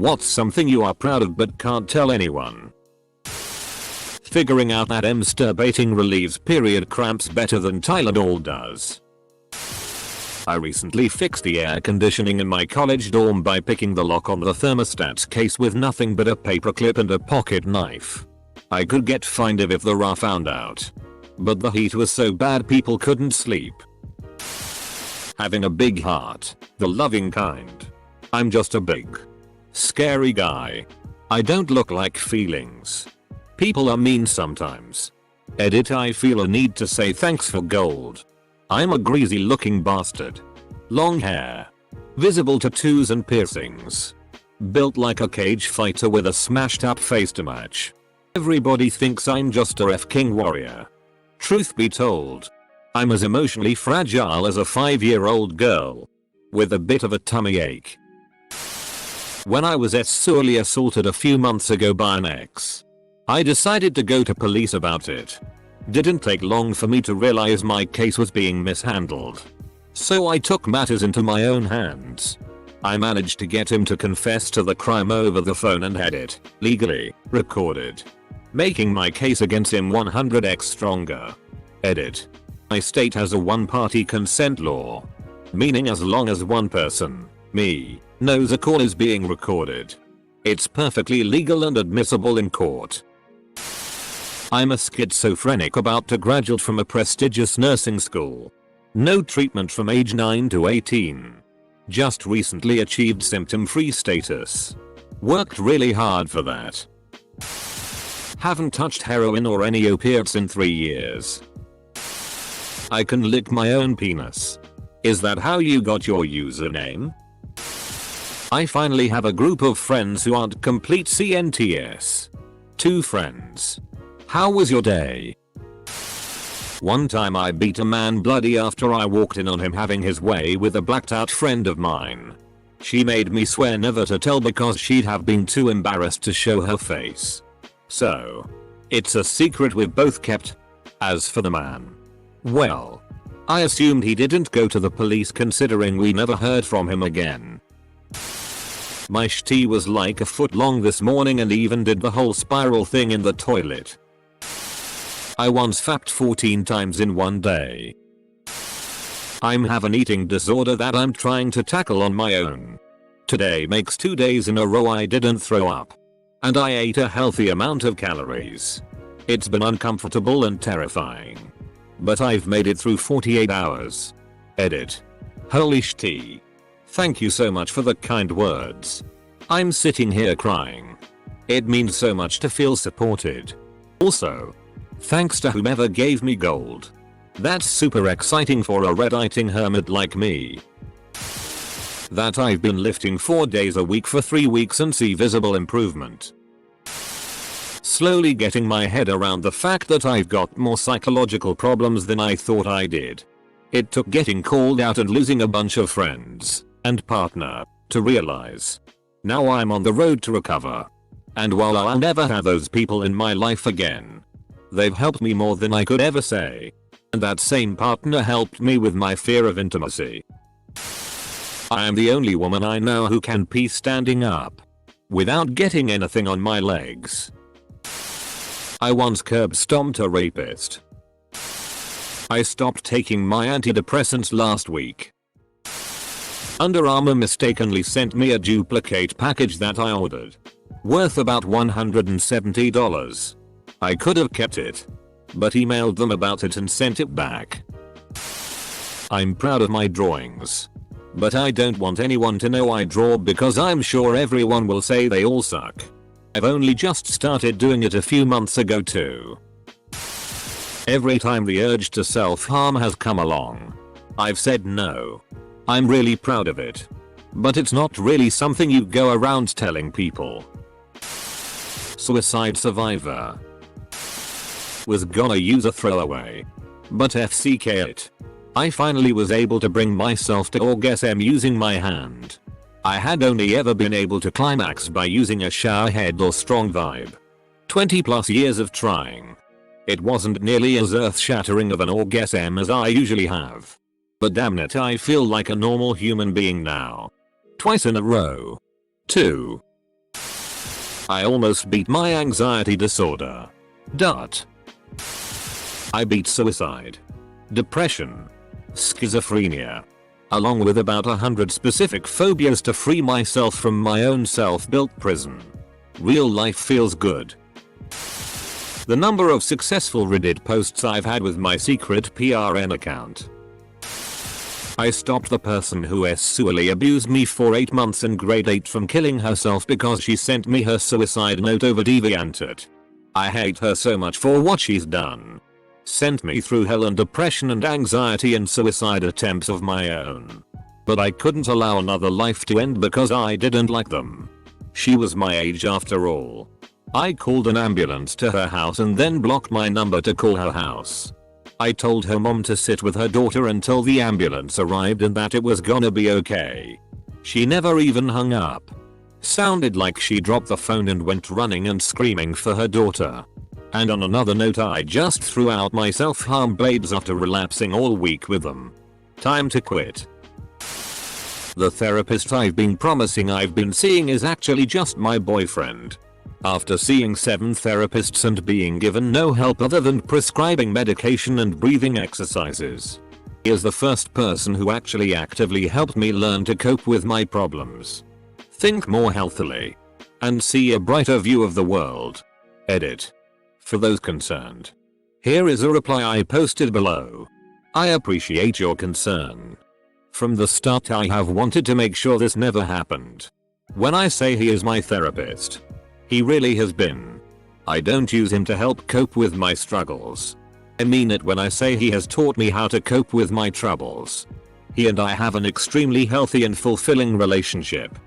What's something you are proud of but can't tell anyone? Figuring out that masturbating relieves period cramps better than Tylenol does. I recently fixed the air conditioning in my college dorm by picking the lock on the thermostat case with nothing but a paperclip and a pocket knife. I could get fined if the RA found out. But the heat was so bad people couldn't sleep. Having a big heart, the loving kind. I'm just a big, scary guy. I don't look like feelings. People are mean sometimes. Edit. I feel a need to say thanks for gold. I'm a greasy looking bastard. Long hair. Visible tattoos and piercings. Built like a cage fighter with a smashed up face to match. Everybody thinks I'm just a F-King warrior. Truth be told, I'm as emotionally fragile as a 5-year-old girl. With a bit of a tummy ache. When I was sexually assaulted a few months ago by an ex, I decided to go to police about it. Didn't take long for me to realize my case was being mishandled. So I took matters into my own hands. I managed to get him to confess to the crime over the phone and had it, legally, recorded. Making my case against him 100x stronger. Edit. My state has a one-party consent law. Meaning as long as one person, me, knows a call is being recorded, it's perfectly legal and admissible in court. I'm a schizophrenic about to graduate from a prestigious nursing school. No treatment from age 9 to 18. Just recently achieved symptom-free status. Worked really hard for that. Haven't touched heroin or any opiates in 3 years. I can lick my own penis. Is that how you got your username? I finally have a group of friends who aren't complete CNTS. 2 friends. How was your day? One time I beat a man bloody after I walked in on him having his way with a blacked out friend of mine. She made me swear never to tell because she'd have been too embarrassed to show her face. So, it's a secret we've both kept. As for the man, well, I assumed he didn't go to the police considering we never heard from him again. My shitty was like a foot long this morning and even did the whole spiral thing in the toilet. I once fapped 14 times in one day. I have an eating disorder that I'm trying to tackle on my own. Today makes 2 days in a row I didn't throw up. And I ate a healthy amount of calories. It's been uncomfortable and terrifying. But I've made it through 48 hours. Edit. Holy shitty. Thank you so much for the kind words. I'm sitting here crying. It means so much to feel supported. Also, thanks to whomever gave me gold. That's super exciting for a red-eating hermit like me. That I've been lifting 4 days a week for 3 weeks and see visible improvement. Slowly getting my head around the fact that I've got more psychological problems than I thought I did. It took getting called out and losing a bunch of friends and partner to realize. Now I'm on the road to recover. And while I'll never have those people in my life again, they've helped me more than I could ever say. And that same partner helped me with my fear of intimacy. I am the only woman I know who can pee standing up without getting anything on my legs. I once curb stomped a rapist. I stopped taking my antidepressants last week. Under Armour mistakenly sent me a duplicate package that I ordered, worth about $170. I could have kept it, but emailed them about it and sent it back. I'm proud of my drawings, but I don't want anyone to know I draw because I'm sure everyone will say they all suck. I've only just started doing it a few months ago too. Every time the urge to self-harm has come along, I've said no. I'm really proud of it. But it's not really something you go around telling people. Suicide survivor. Was gonna use a throwaway, but FCK it. I finally was able to bring myself to orgasm using my hand. I had only ever been able to climax by using a shower head or strong vibe. 20 plus years of trying. It wasn't nearly as earth-shattering of an orgasm as I usually have. But damn it, I feel like a normal human being now. Twice in a row. 2. I almost beat my anxiety disorder. I beat suicide, depression, schizophrenia, along with about 100 specific phobias to free myself from my own self-built prison. Real life feels good. The number of successful Reddit posts I've had with my secret PRN account. I stopped the person who sexually abused me for 8 months in grade 8 from killing herself because she sent me her suicide note over DeviantArt. I hate her so much for what she's done. Sent me through hell and depression and anxiety and suicide attempts of my own. But I couldn't allow another life to end because I didn't like them. She was my age after all. I called an ambulance to her house and then blocked my number to call her house. I told her mom to sit with her daughter until the ambulance arrived and that it was gonna be okay. She never even hung up. Sounded like she dropped the phone and went running and screaming for her daughter. And on another note, I just threw out my self-harm blades after relapsing all week with them. Time to quit. The therapist I've been promising I've been seeing is actually just my boyfriend. After seeing 7 therapists and being given no help other than prescribing medication and breathing exercises, he is the first person who actually actively helped me learn to cope with my problems, think more healthily, and see a brighter view of the world. Edit. For those concerned, here is a reply I posted below. I appreciate your concern. From the start I have wanted to make sure this never happened. When I say he is my therapist, he really has been. I don't use him to help cope with my struggles. I mean it when I say he has taught me how to cope with my troubles. He and I have an extremely healthy and fulfilling relationship.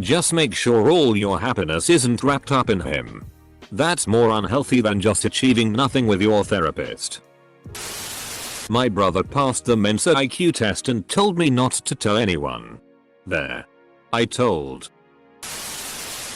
Just make sure all your happiness isn't wrapped up in him. That's more unhealthy than just achieving nothing with your therapist. My brother passed the Mensa IQ test and told me not to tell anyone. There. I told.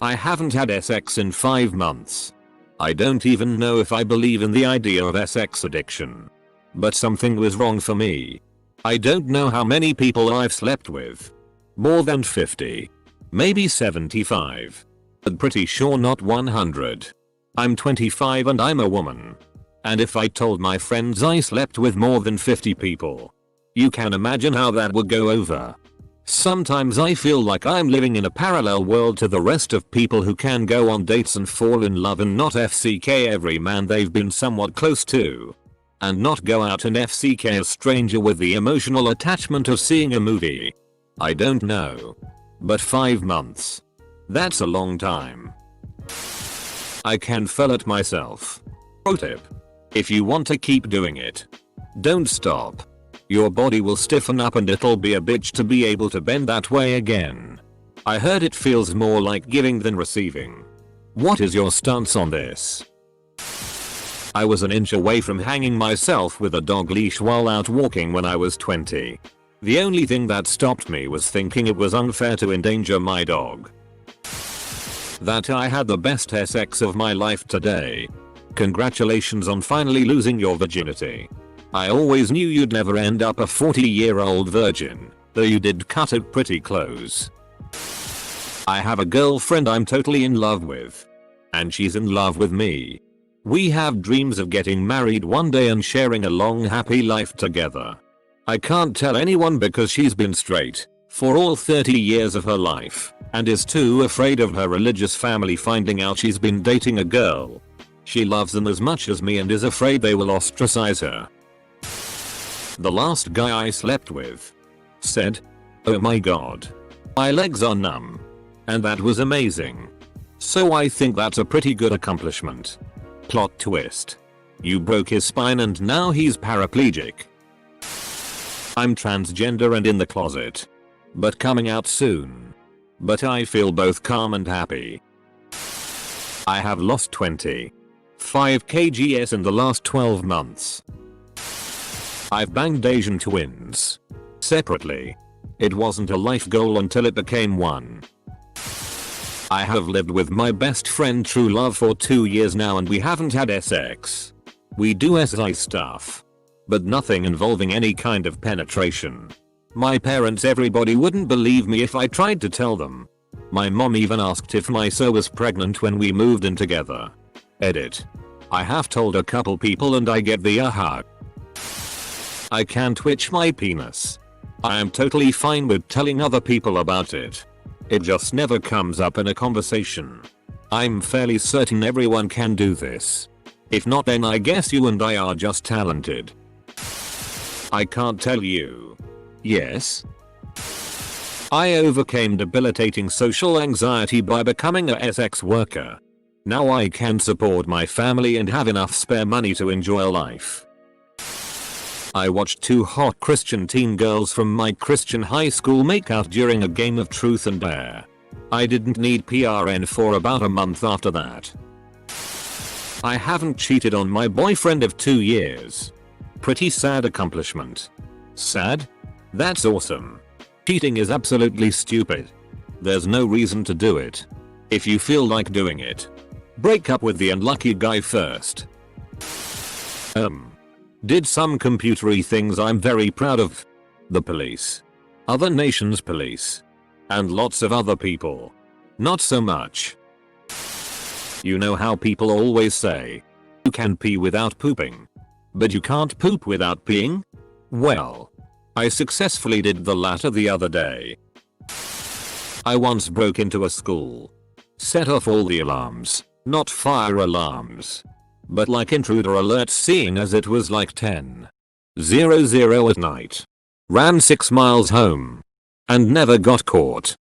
I haven't had sex in 5 months. I don't even know if I believe in the idea of sex addiction. But something was wrong for me. I don't know how many people I've slept with. More than 50. Maybe 75. But pretty sure not 100. I'm 25 and I'm a woman. And if I told my friends I slept with more than 50 people, you can imagine how that would go over. Sometimes I feel like I'm living in a parallel world to the rest of people who can go on dates and fall in love and not FCK every man they've been somewhat close to. And not go out and FCK a stranger with the emotional attachment of seeing a movie. I don't know. But 5 months. That's a long time. I can feel it myself. Pro tip. If you want to keep doing it, don't stop. Your body will stiffen up and it'll be a bitch to be able to bend that way again. I heard it feels more like giving than receiving. What is your stance on this? I was an inch away from hanging myself with a dog leash while out walking when I was 20. The only thing that stopped me was thinking it was unfair to endanger my dog. That I had the best sex of my life today. Congratulations on finally losing your virginity. I always knew you'd never end up a 40-year-old virgin, though you did cut it pretty close. I have a girlfriend I'm totally in love with. And she's in love with me. We have dreams of getting married one day and sharing a long happy life together. I can't tell anyone because she's been straight for all 30 years of her life and is too afraid of her religious family finding out she's been dating a girl. She loves them as much as me and is afraid they will ostracize her. The last guy I slept with said, "Oh my god. My legs are numb." And that was amazing. So I think that's a pretty good accomplishment. Plot twist. You broke his spine and now he's paraplegic. I'm transgender and in the closet. But coming out soon. But I feel both calm and happy. I have lost 25 kgs in the last 12 months. I've banged Asian twins. Separately. It wasn't a life goal until it became one. I have lived with my best friend True Love for 2 years now and we haven't had sex. We do SI stuff. But nothing involving any kind of penetration. My parents everybody wouldn't believe me if I tried to tell them. My mom even asked if my so was pregnant when we moved in together. Edit. I have told a couple people and I get the aha. I can twitch my penis. I am totally fine with telling other people about it. It just never comes up in a conversation. I'm fairly certain everyone can do this. If not, then I guess you and I are just talented. I can't tell you. Yes? I overcame debilitating social anxiety by becoming a sex worker. Now I can support my family and have enough spare money to enjoy life. I watched two hot Christian teen girls from my Christian high school make out during a game of truth and dare. I didn't need PRN for about a month after that. I haven't cheated on my boyfriend of 2 years. Pretty sad accomplishment. Sad? That's awesome. Cheating is absolutely stupid. There's no reason to do it. If you feel like doing it, break up with the unlucky guy first. Did some computery things I'm very proud of. The police. Other nations' police. And lots of other people. Not so much. You know how people always say, you can pee without pooping. But you can't poop without peeing? Well, I successfully did the latter the other day. I once broke into a school. Set off all the alarms, not fire alarms. But like intruder alerts, seeing as it was like 10:00 at night. Ran 6 miles home. And never got caught.